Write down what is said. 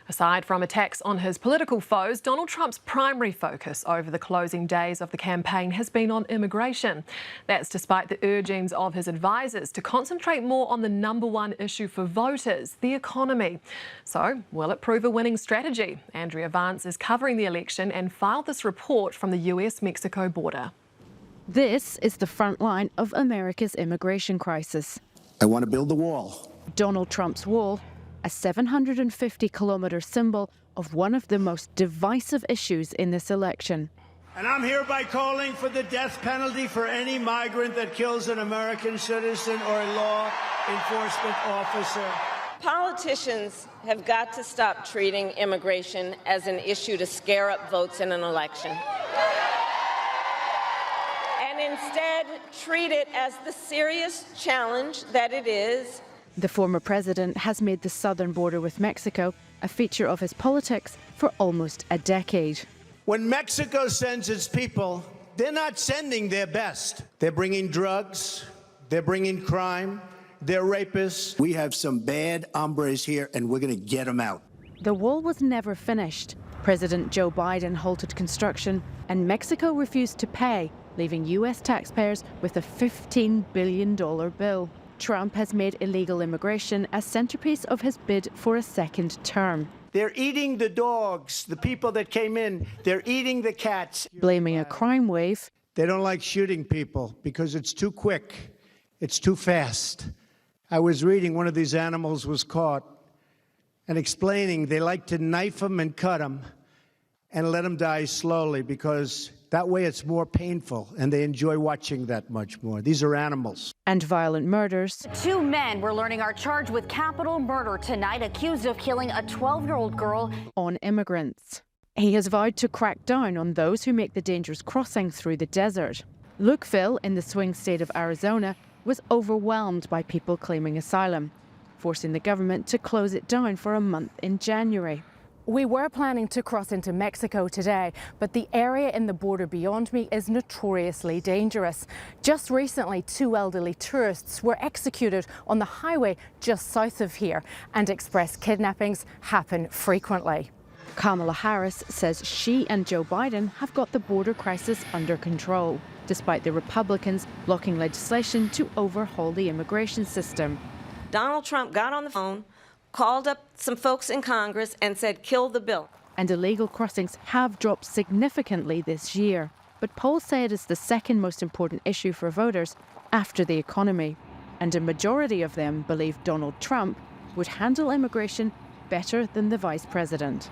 Aside from attacks on his political foes, Donald Trump's primary focus over the closing days of the campaign has been on immigration. That's despite the urgings of his advisers to concentrate more on the #1 issue for voters, the economy. So, will it prove a winning strategy? Andrea Vance is covering the election and filed this report from the US-Mexico border. This is the front line of America's immigration crisis. I want to build the wall. Donald Trump's wall, a 750-kilometre symbol of one of the most divisive issues in this election. And I'm hereby calling for the death penalty for any migrant that kills an American citizen or a law enforcement officer. Politicians have got to stop treating immigration as an issue to scare up votes in an election. And instead treat it as the serious challenge that it is. The former president has made the southern border with Mexico a feature of his politics for almost a decade. When Mexico sends its people, they're not sending their best. They're bringing drugs, they're bringing crime, they're rapists. We have some bad hombres here, and we're going to get them out. The wall was never finished. President Joe Biden halted construction, and Mexico refused to pay, leaving US taxpayers with a $15 billion bill. Trump has made illegal immigration a centerpiece of his bid for a second term. They're eating the dogs, the people that came in. They're eating the cats. Blaming a crime wave. They don't like shooting people because it's too quick. It's too fast. I was reading one of these animals was caught and explaining they like to knife them and cut them and let them die slowly because that way it's more painful, and they enjoy watching that much more. These are animals. And violent murders. 2 men, we're learning, are charged with capital murder tonight, accused of killing a 12-year-old girl. On immigrants. He has vowed to crack down on those who make the dangerous crossing through the desert. Lukeville, in the swing state of Arizona, was overwhelmed by people claiming asylum, forcing the government to close it down for a month in January. We were planning to cross into Mexico today, but the area in the border beyond me is notoriously dangerous. Just recently, 2 elderly tourists were executed on the highway just south of here, and express kidnappings happen frequently. Kamala Harris says she and Joe Biden have got the border crisis under control, despite the Republicans blocking legislation to overhaul the immigration system. Donald Trump got on the phone, called up some folks in Congress and said, kill the bill. And illegal crossings have dropped significantly this year. But polls say it is the second most important issue for voters after the economy. And a majority of them believe Donald Trump would handle immigration better than the vice president.